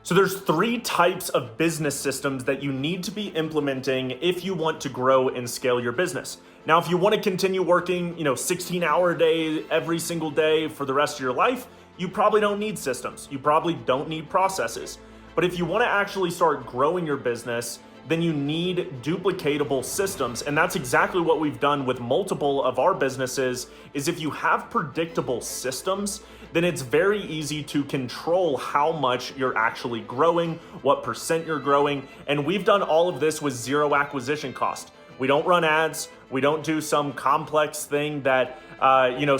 So there's three types of business systems that you need to be implementing if you want to grow and scale your business. Now, if you want to continue working, 16-hour a day every single day for the rest of your life, you probably don't need systems. You probably don't need processes. But if you want to actually start growing your business, then you need duplicatable systems. And that's exactly what we've done with multiple of our businesses. Is if you have predictable systems, then it's very easy to control how much you're actually growing, what percent you're growing. And we've done all of this with zero acquisition cost. We don't run ads. We don't do some complex thing that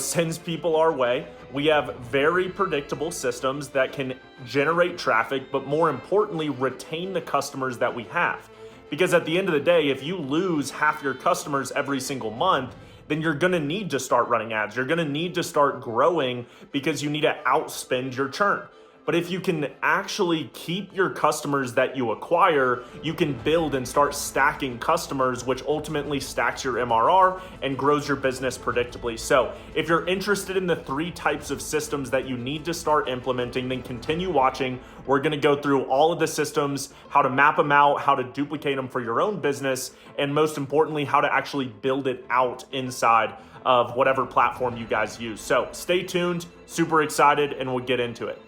sends people our way. We have very predictable systems that can generate traffic, but more importantly, retain the customers that we have. Because at the end of the day, if you lose half your customers every single month, then you're gonna need to start running ads. You're gonna need to start growing because you need to outspend your churn. But if you can actually keep your customers that you acquire, you can build and start stacking customers, which ultimately stacks your MRR and grows your business predictably. So if you're interested in the three types of systems that you need to start implementing, then continue watching. We're gonna go through all of the systems, how to map them out, how to duplicate them for your own business, and most importantly, how to actually build it out inside of whatever platform you guys use. So stay tuned, super excited, and we'll get into it.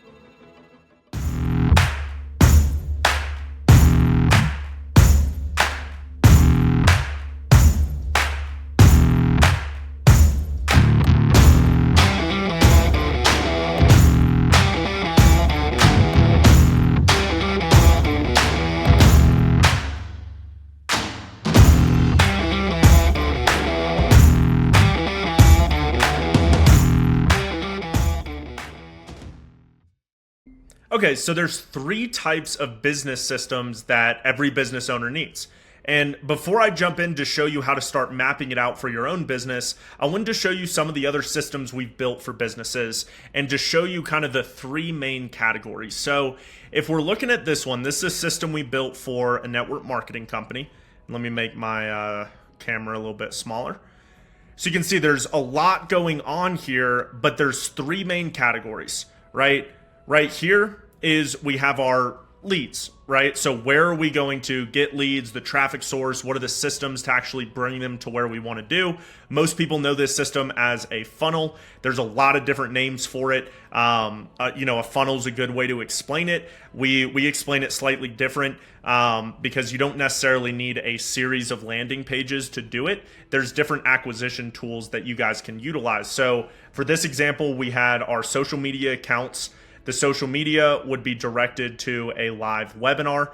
Okay, so there's three types of business systems that every business owner needs. And before I jump in to show you how to start mapping it out for your own business, I wanted to show you some of the other systems we've built for businesses and to show you kind of the three main categories. So if we're looking at this one, this is a system we built for a network marketing company. Let me make my camera a little bit smaller. So you can see there's a lot going on here, but there's three main categories, right? Right here is we have our leads, right? So where are we going to get leads, the traffic source, what are the systems to actually bring them to where we want to do? Most people know this system as a funnel. There's a lot of different names for it. A funnel is a good way to explain it. We explain it slightly different because you don't necessarily need a series of landing pages to do it. There's different acquisition tools that you guys can utilize. So for this example, we had our social media accounts. The social media would be directed to a live webinar.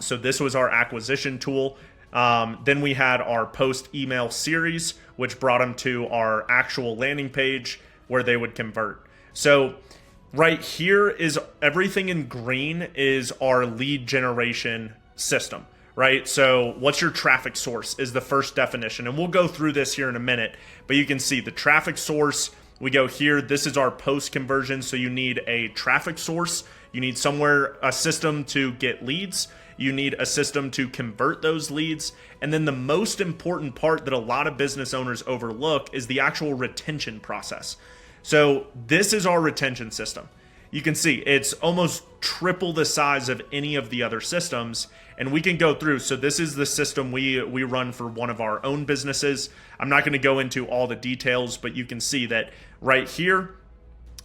So this was our acquisition tool. Then we had our post email series, which brought them to our actual landing page where they would convert. So right here is everything in green is our lead generation system, right? So what's your traffic source is the first definition. And we'll go through this here in a minute, but you can see the traffic source. We go here, this is our post conversion. So you need a traffic source. You need a system to get leads. You need a system to convert those leads. And then the most important part that a lot of business owners overlook is the actual retention process. So this is our retention system. You can see it's almost triple the size of any of the other systems. And we can go through. So this is the system we run for one of our own businesses. I'm not going to go into all the details, but you can see that right here,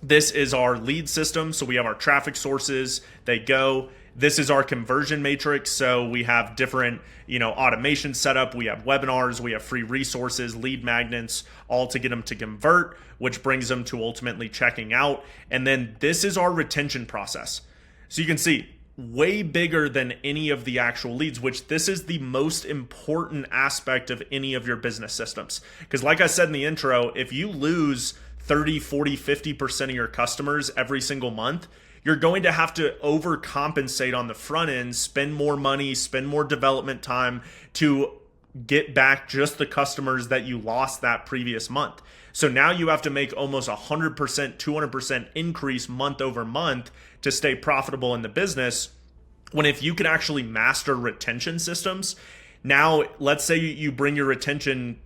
this is our lead system. So we have our traffic sources. They go. This is our conversion matrix. So we have different, automation setup. We have webinars. We have free resources, lead magnets, all to get them to convert, which brings them to ultimately checking out. And then this is our retention process. So you can see way bigger than any of the actual leads, which this is the most important aspect of any of your business systems. Because like I said in the intro, if you lose 30, 40, 50% of your customers every single month, you're going to have to overcompensate on the front end, spend more money, spend more development time to get back just the customers that you lost that previous month. So now you have to make almost 100%, 200% increase month over month to stay profitable in the business. When if you can actually master retention systems, now let's say you bring your retention,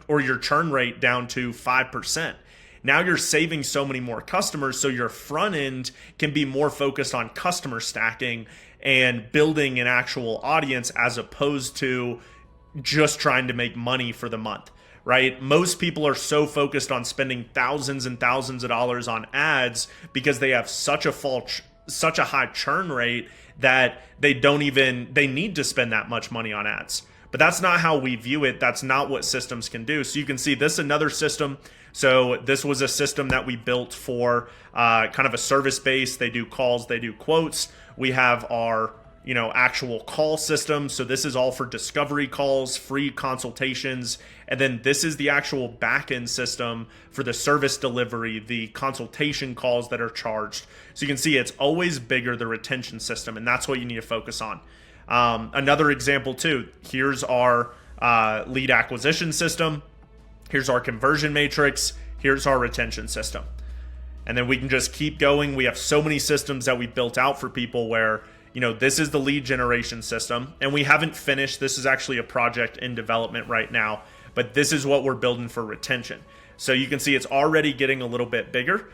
or your churn rate down to 5%. now you're saving so many more customers, so your front end can be more focused on customer stacking and building an actual audience as opposed to just trying to make money for the month, right? Most people are so focused on spending thousands and thousands of dollars on ads because they have such a high churn rate that they need to spend that much money on ads. But that's not how we view it. That's not what systems can do. So you can see this another system. So this was a system that we built for kind of a service base. They do calls, they do quotes. We have our actual call system. So this is all for discovery calls, free consultations. And then this is the actual backend system for the service delivery, the consultation calls that are charged. So you can see it's always bigger, the retention system, and that's what you need to focus on. Another example too, here's our lead acquisition system. Here's our conversion matrix. Here's our retention system. And then we can just keep going. We have so many systems that we built out for people where, this is the lead generation system, and we haven't finished. This is actually a project in development right now, but this is what we're building for retention. So you can see it's already getting a little bit bigger.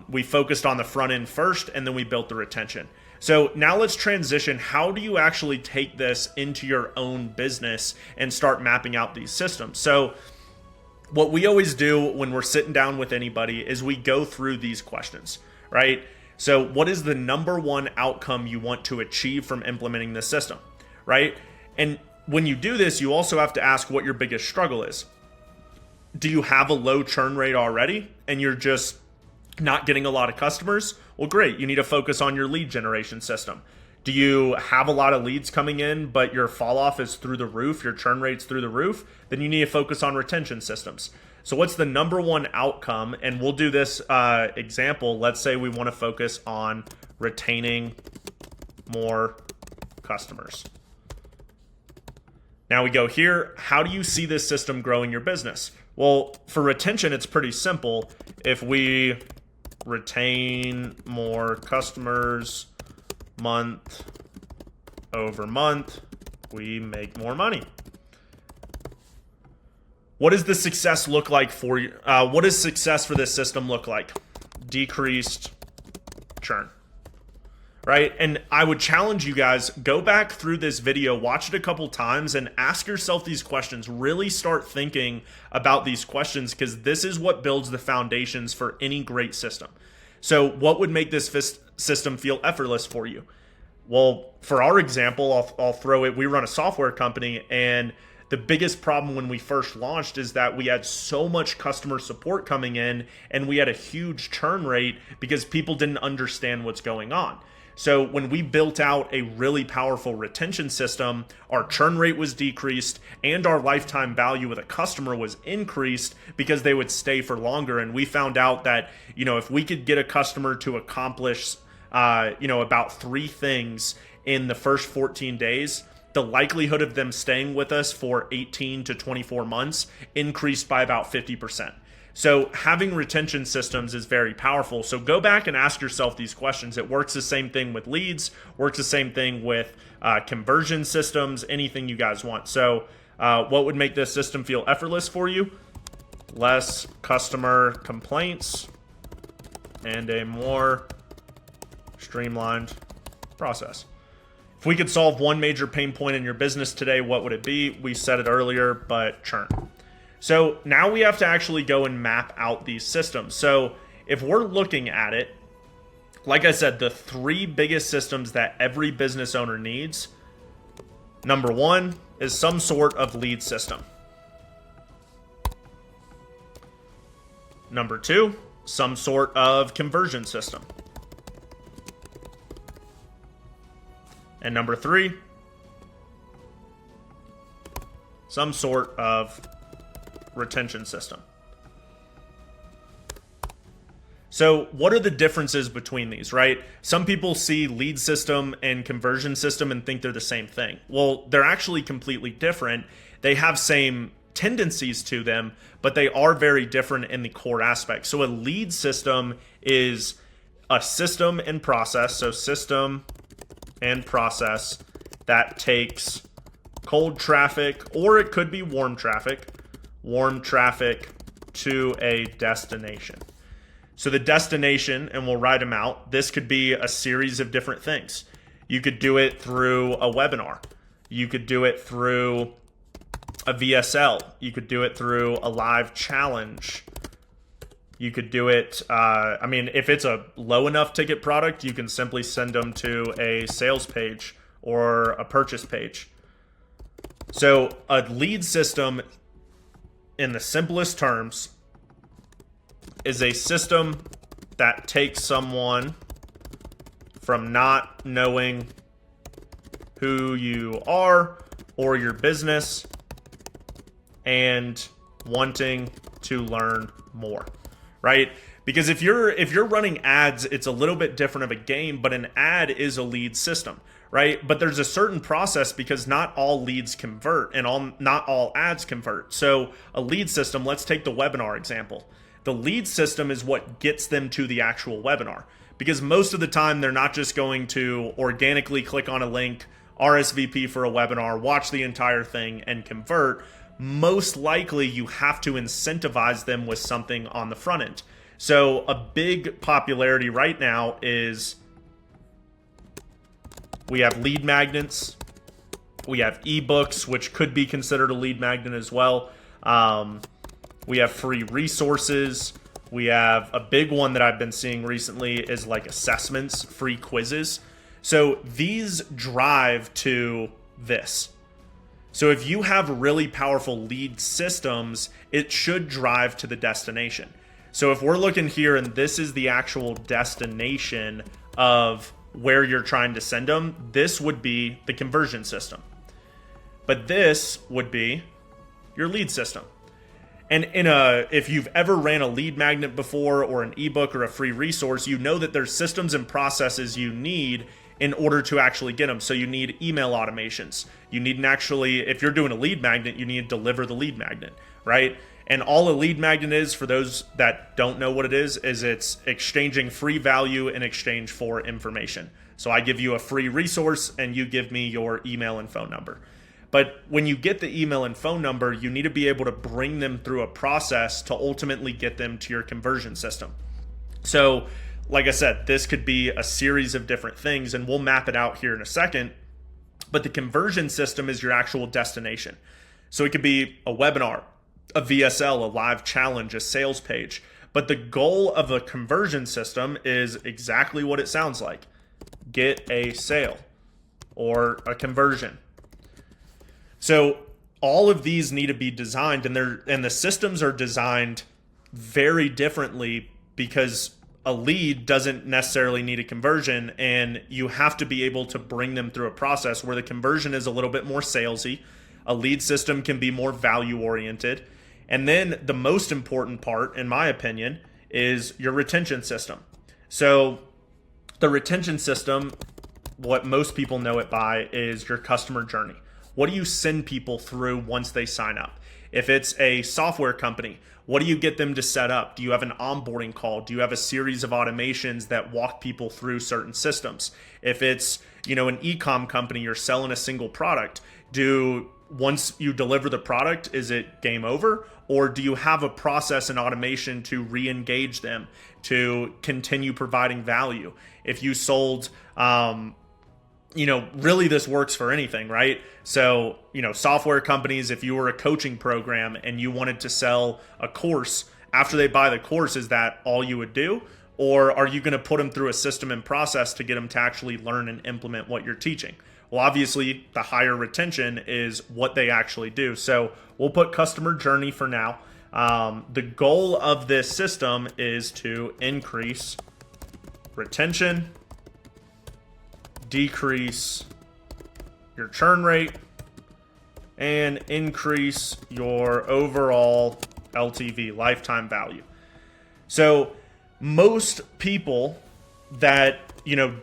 We focused on the front end first, and then we built the retention. So now let's transition. How do you actually take this into your own business and start mapping out these systems? So what we always do when we're sitting down with anybody is we go through these questions, right? So what is the number one outcome you want to achieve from implementing this system, right? And when you do this, you also have to ask what your biggest struggle is. Do you have a low churn rate already and you're just not getting a lot of customers? Well, great. You need to focus on your lead generation system. Do you have a lot of leads coming in, but your fall off is through the roof, your churn rate's through the roof? Then you need to focus on retention systems. So what's the number one outcome? And we'll do this example. Let's say we want to focus on retaining more customers. Now we go here. How do you see this system growing your business? Well, for retention, it's pretty simple. If we retain more customers month over month, we make more money. What does the success look like for you? What does success for this system look like? Decreased churn, right? And I would challenge you guys, go back through this video, watch it a couple times, and ask yourself these questions. Really start thinking about these questions, because this is what builds the foundations for any great system. So what would make this system feel effortless for you? Well, for our example, I'll throw it. We run a software company, and the biggest problem when we first launched is that we had so much customer support coming in, and we had a huge churn rate because people didn't understand what's going on. So when we built out a really powerful retention system, our churn rate was decreased and our lifetime value with a customer was increased because they would stay for longer. And we found out that, if we could get a customer to accomplish, about 3 things in the first 14 days, the likelihood of them staying with us for 18 to 24 months increased by about 50%. So having retention systems is very powerful. So go back and ask yourself these questions. It works the same thing with leads, works the same thing with conversion systems, anything you guys want. So what would make this system feel effortless for you? Less customer complaints and a more streamlined process. If we could solve one major pain point in your business today, what would it be? We said it earlier, but churn. So now we have to actually go and map out these systems. So if we're looking at it, like I said, the 3 biggest systems that every business owner needs, number 1 is some sort of lead system. Number 2, some sort of conversion system. And number 3, some sort of retention system. So what are the differences between these, right? Some people see lead system and conversion system and think they're the same thing. Well, they're actually completely different. They have same tendencies to them, but they are very different in the core aspects. So a lead system is a system and process. So system and process that takes cold traffic, or it could be warm traffic to a destination. So the destination, and we'll write them out, this could be a series of different things. You could do it through a webinar. You could do it through a VSL. You could do it through a live challenge. You could do it, if it's a low enough ticket product, you can simply send them to a sales page or a purchase page. So a lead system, in the simplest terms, is a system that takes someone from not knowing who you are or your business and wanting to learn more, right? Because if you're running ads, it's a little bit different of a game, but an ad is a lead system, right? But there's a certain process because not all leads convert and not all ads convert. So a lead system, let's take the webinar example. The lead system is what gets them to the actual webinar, because most of the time they're not just going to organically click on a link, RSVP for a webinar, watch the entire thing and convert. Most likely you have to incentivize them with something on the front end. So a big popularity right now is we have lead magnets, we have ebooks, which could be considered a lead magnet as well. We have free resources. We have a big one that I've been seeing recently is like assessments, free quizzes. So these drive to this. So if you have really powerful lead systems, it should drive to the destination. So if we're looking here and this is the actual destination of where you're trying to send them, this would be the conversion system. But this would be your lead system. And if you've ever ran a lead magnet before or an ebook or a free resource, you know that there's systems and processes you need in order to actually get them. So you need email automations. You need if you're doing a lead magnet, you need to deliver the lead magnet, right? And all a lead magnet is, for those that don't know what it is it's exchanging free value in exchange for information. So I give you a free resource and you give me your email and phone number. But when you get the email and phone number, you need to be able to bring them through a process to ultimately get them to your conversion system. So, like I said, this could be a series of different things, and we'll map it out here in a second. But the conversion system is your actual destination. So it could be a webinar, a VSL, a live challenge, a sales page. But the goal of a conversion system is exactly what it sounds like. Get a sale or a conversion. So all of these need to be designed, and the systems are designed very differently because a lead doesn't necessarily need a conversion, and you have to be able to bring them through a process where the conversion is a little bit more salesy. A lead system can be more value oriented. And then the most important part, in my opinion, is your retention system. So the retention system, what most people know it by, is your customer journey. What do you send people through once they sign up? If it's a software company, what do you get them to set up? Do you have an onboarding call? Do you have a series of automations that walk people through certain systems? If it's, an e-com company, you're selling a single product. Once you deliver the product, is it game over? Or do you have a process and automation to re-engage them, to continue providing value? If you sold, really this works for anything, right? So, software companies, if you were a coaching program and you wanted to sell a course, after they buy the course, is that all you would do? Or are you going to put them through a system and process to get them to actually learn and implement what you're teaching? Well, obviously, the higher retention is what they actually do. So we'll put customer journey for now. The goal of this system is to increase retention, decrease your churn rate, and increase your overall LTV, lifetime value. So most people that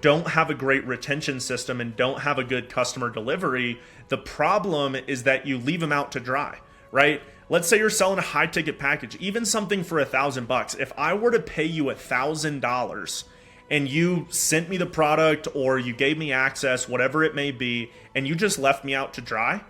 don't have a great retention system and don't have a good customer delivery, the problem is that you leave them out to dry, right? Let's say you're selling a high ticket package, even something for $1,000. If I were to pay you $1,000 and you sent me the product or you gave me access, whatever it may be, and you just left me out to dry,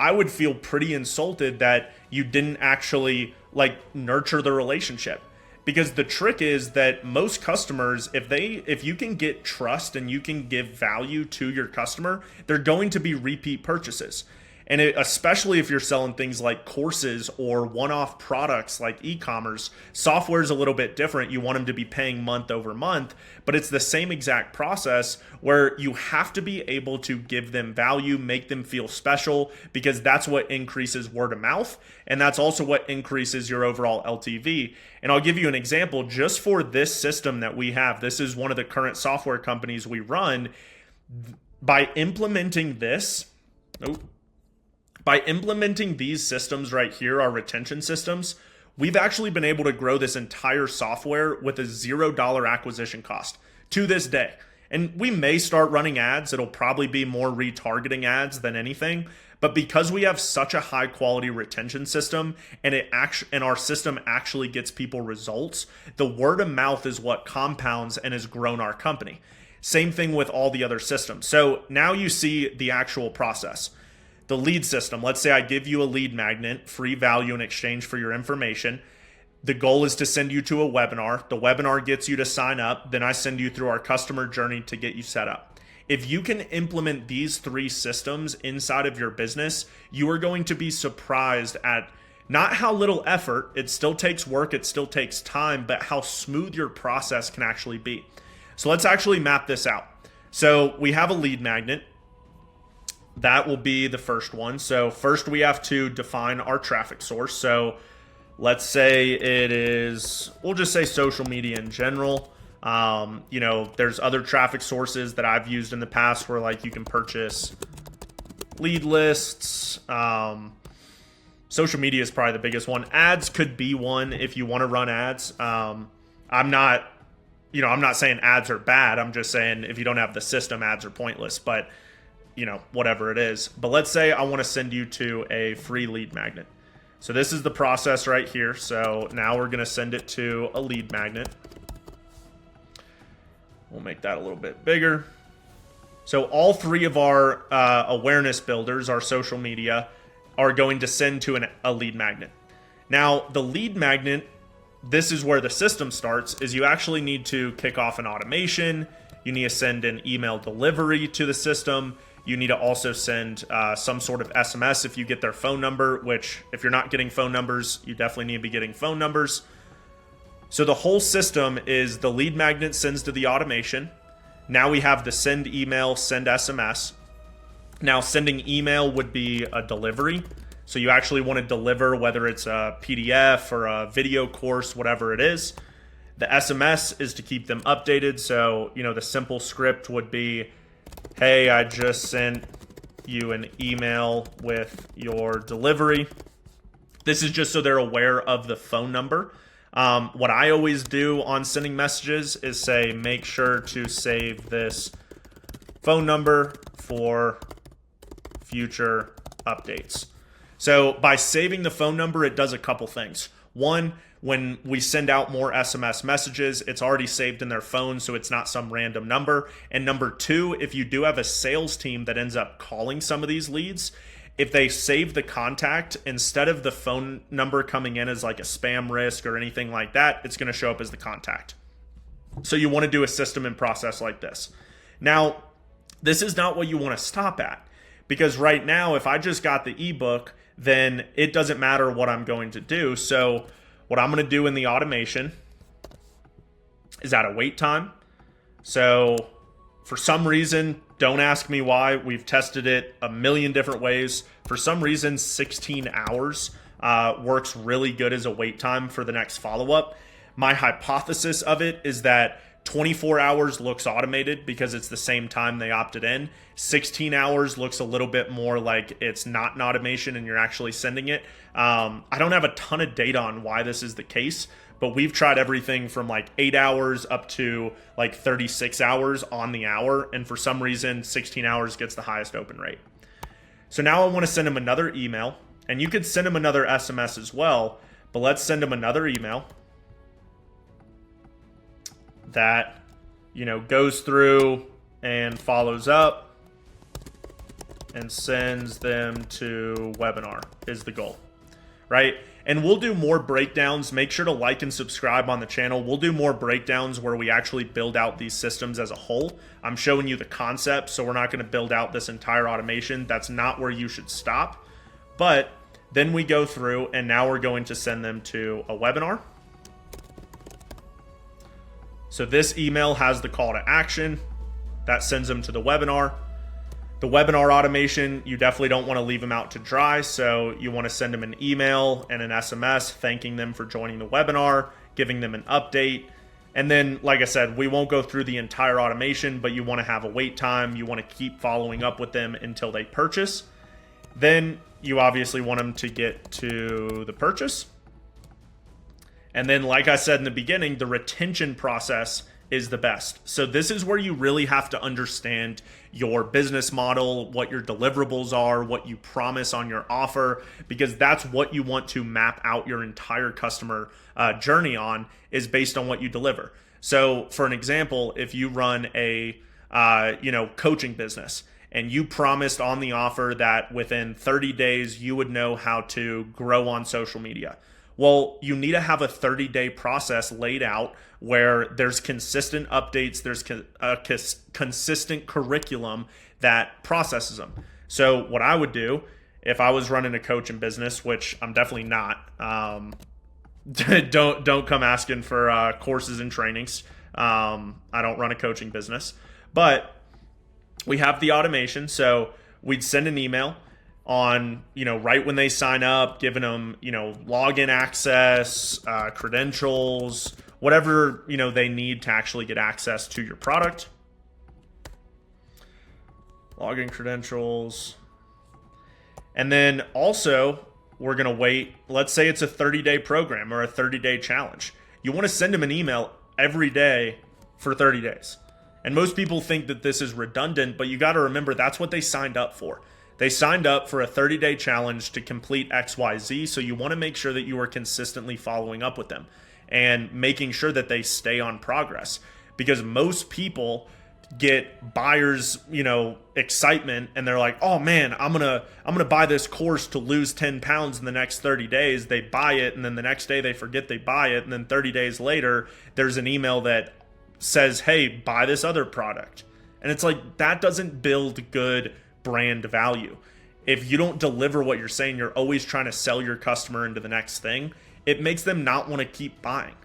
I would feel pretty insulted that you didn't actually like nurture the relationship. Because the trick is that most customers, if you can get trust and you can give value to your customer, they're going to be repeat purchases. And especially if you're selling things like courses or one-off products like e-commerce, software is a little bit different. You want them to be paying month over month, but it's the same exact process where you have to be able to give them value, make them feel special, because that's what increases word of mouth. And that's also what increases your overall LTV. And I'll give you an example just for this system that we have. This is one of the current software companies we run. By implementing this, By implementing these systems right here, our retention systems, we've actually been able to grow this entire software with a $0 acquisition cost to this day. And we may start running ads. It'll probably be more retargeting ads than anything. But because we have such a high quality retention system and our system actually gets people results, the word of mouth is what compounds and has grown our company. Same thing with all the other systems. So now you see the actual process. The lead system, let's say I give you a lead magnet, free value in exchange for your information. The goal is to send you to a webinar. The webinar gets you to sign up. Then I send you through our customer journey to get you set up. If you can implement these three systems inside of your business, you are going to be surprised at not how little effort, it still takes work, it still takes time, but how smooth your process can actually be. So let's actually map this out. So we have a lead magnet. That will be the first one. So first we have to define our traffic source. So let's say it is, we'll just say social media in general. There's other traffic sources that I've used in the past where like you can purchase lead lists. Social media is probably the biggest one. Ads could be one if you want to run ads. I'm not saying ads are bad. I'm just saying if you don't have the system, ads are pointless. But whatever it is. But let's say I want to send you to a free lead magnet. So this is the process right here. So now we're going to send it to a lead magnet. We'll make that a little bit bigger. So all three of our awareness builders, our social media, are going to send to a lead magnet. Now, the lead magnet, this is where the system starts, is you actually need to kick off an automation. You need to send an email delivery to the system. You need to also send some sort of SMS if you get their phone number, which if you're not getting phone numbers, you definitely need to be getting phone numbers. So the whole system is the lead magnet sends to the automation. Now we have the send email, send SMS. Now sending email would be a delivery. So you actually want to deliver whether it's a PDF or a video course, whatever it is. The SMS is to keep them updated. So, the simple script would be, hey, I just sent you an email with your delivery. This is just so they're aware of the phone number. What I always do on sending messages is say, make sure to save this phone number for future updates. So by saving the phone number, it does a couple things. One, when we send out more SMS messages, it's already saved in their phone, so it's not some random number. And number two, if you do have a sales team that ends up calling some of these leads, if they save the contact, instead of the phone number coming in as like a spam risk or anything like that, it's going to show up as the contact. So you want to do a system and process like this. Now, this is not what you want to stop at, because right now, if I just got the ebook, then it doesn't matter what I'm going to do. So what I'm going to do in the automation is add a wait time. So for some reason, don't ask me why, we've tested it a million different ways. For some reason, 16 hours works really good as a wait time for the next follow-up. My hypothesis of it is that 24 hours looks automated because it's the same time they opted in. 16 hours looks a little bit more like it's not an automation and you're actually sending it. I don't have a ton of data on why this is the case, but we've tried everything from like 8 hours up to like 36 hours on the hour. And for some reason, 16 hours gets the highest open rate. So now I want to send them another email, and you could send them another SMS as well, but let's send them another email that, goes through and follows up. and sends them to webinar is the goal, right? And we'll do more breakdowns. Make sure to like and subscribe on the channel. We'll do more breakdowns where we actually build out these systems as a whole. I'm showing you the concept, so we're not going to build out this entire automation. That's not where you should stop. But then we go through, and now we're going to send them to a webinar. So this email has the call to action. That sends them to the webinar. The webinar automation, you definitely don't want to leave them out to dry, so you want to send them an email and an SMS thanking them for joining the webinar, giving them an update. And then, like I said, we won't go through the entire automation, but you want to have a wait time. You want to keep following up with them until they purchase. Then you obviously want them to get to the purchase. And then, like I said in the beginning, the retention process is the best. So this is where you really have to understand your business model, what your deliverables are, what you promise on your offer, because that's what you want to map out your entire customer journey on, is based on what you deliver. So for an example, if you run a coaching business and you promised on the offer that within 30 days you would know how to grow on social media. Well, you need to have a 30-day process laid out where there's consistent updates, there's a consistent curriculum that processes them. So what I would do if I was running a coaching business, which I'm definitely not, don't come asking for courses and trainings. I don't run a coaching business, but we have the automation. So we'd send an email on, right when they sign up, giving them, login access, credentials, whatever, they need to actually get access to your product. Login credentials. And then also, we're going to wait. Let's say it's a 30-day program or a 30-day challenge. You want to send them an email every day for 30 days. And most people think that this is redundant, but you got to remember that's what they signed up for. They signed up for a 30-day challenge to complete XYZ, so you want to make sure that you are consistently following up with them and making sure that they stay on progress. Because most people get buyers, excitement, and they're like, "Oh man, I'm gonna buy this course to lose 10 pounds in the next 30 days." They buy it, and then the next day they forget they buy it, and then 30 days later, there's an email that says, "Hey, buy this other product." And it's like, that doesn't build good brand value. If you don't deliver what you're saying, you're always trying to sell your customer into the next thing, it makes them not want to keep buying.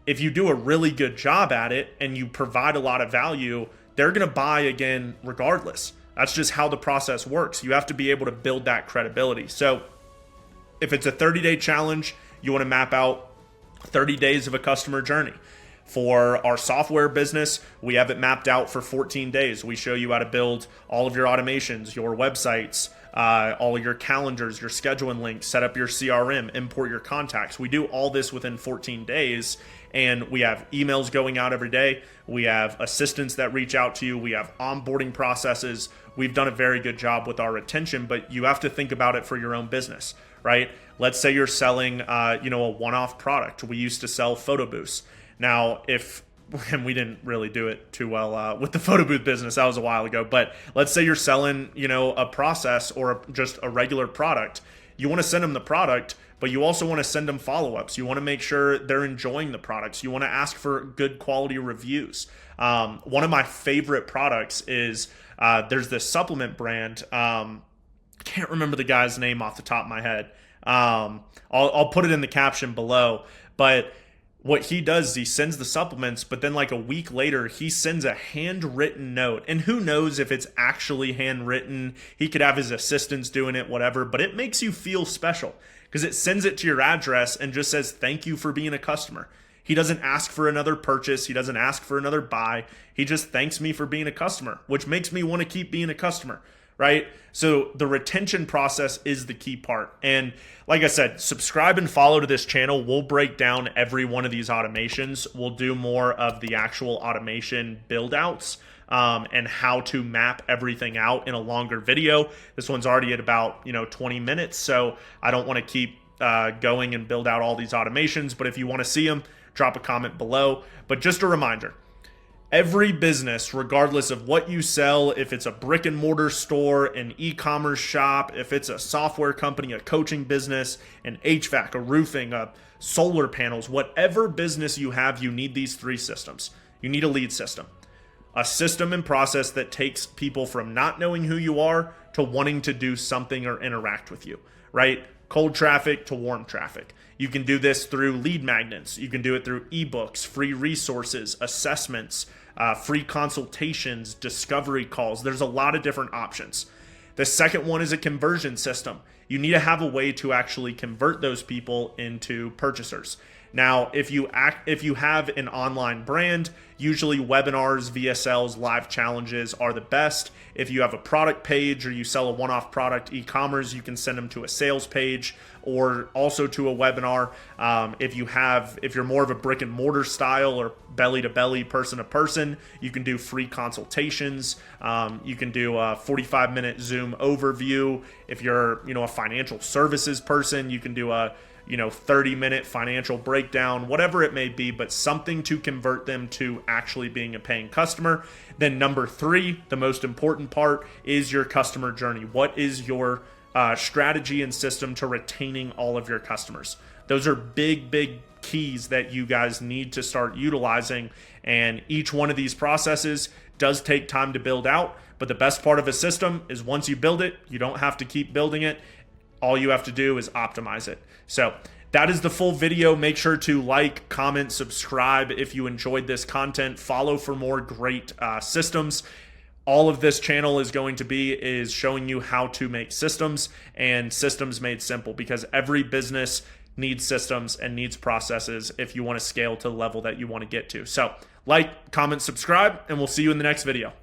If you do a really good job at it and you provide a lot of value, they're going to buy again regardless. That's just how the process works. You have to be able to build that credibility. So if it's a 30-day challenge, you want to map out 30 days of a customer journey. For our software business, we have it mapped out for 14 days. We show you how to build all of your automations, your websites, all of your calendars, your scheduling links, set up your CRM, import your contacts. We do all this within 14 days, and we have emails going out every day. We have assistants that reach out to you. We have onboarding processes. We've done a very good job with our retention, but you have to think about it for your own business, right? Let's say you're selling, a one-off product. We used to sell photo booths. Now, and we didn't really do it too well with the photo booth business, that was a while ago, but let's say you're selling, a process or just a regular product. You want to send them the product, but you also want to send them follow-ups. You want to make sure they're enjoying the products. You want to ask for good quality reviews. One of my favorite products is, there's this supplement brand. Can't remember the guy's name off the top of my head. I'll put it in the caption below, but what he does is he sends the supplements, but then like a week later, he sends a handwritten note. And who knows if it's actually handwritten? He could have his assistants doing it, whatever, but it makes you feel special because it sends it to your address and just says, "Thank you for being a customer." He doesn't ask for another purchase. He doesn't ask for another buy. He just thanks me for being a customer, which makes me want to keep being a customer, right? So the retention process is the key part. And like I said, subscribe and follow to this channel. We'll break down every one of these automations. We'll do more of the actual automation build outs and how to map everything out in a longer video. This one's already at about 20 minutes, so I don't want to keep going and build out all these automations. But if you want to see them, drop a comment below. But just a reminder, Every business, regardless of what you sell, if it's a brick and mortar store, an e-commerce shop, if it's a software company, a coaching business, an HVAC, a roofing, a solar panels, whatever business you have, you need these three systems. You need a lead system, a system and process that takes people from not knowing who you are to wanting to do something or interact with you, right? Cold traffic to warm traffic. You can do this through lead magnets. You can do it through ebooks, free resources, assessments, free consultations, discovery calls. There's a lot of different options. The second one is a conversion system. You need to have a way to actually convert those people into purchasers. Now, if you have an online brand, usually webinars, VSLs, live challenges are the best. If you have a product page or you sell a one-off product e-commerce, you can send them to a sales page or also to a webinar. If you're more of a brick and mortar style or belly to belly, person to person, you can do free consultations. You can do a 45-minute Zoom overview. If you're, a financial services person, you can do a 30-minute financial breakdown, whatever it may be, but something to convert them to actually being a paying customer. Then number 3, the most important part, is your customer journey. What is your strategy and system to retaining all of your customers? Those are big keys that you guys need to start utilizing. And each one of these processes does take time to build out. But the best part of a system is once you build it, you don't have to keep building it. All you have to do is optimize it. So that is the full video. Make sure to like, comment, subscribe if you enjoyed this content. Follow for more great systems. All of this channel is showing you how to make systems, and systems made simple, because every business needs systems and needs processes if you want to scale to the level that you want to get to. So like, comment, subscribe, and we'll see you in the next video.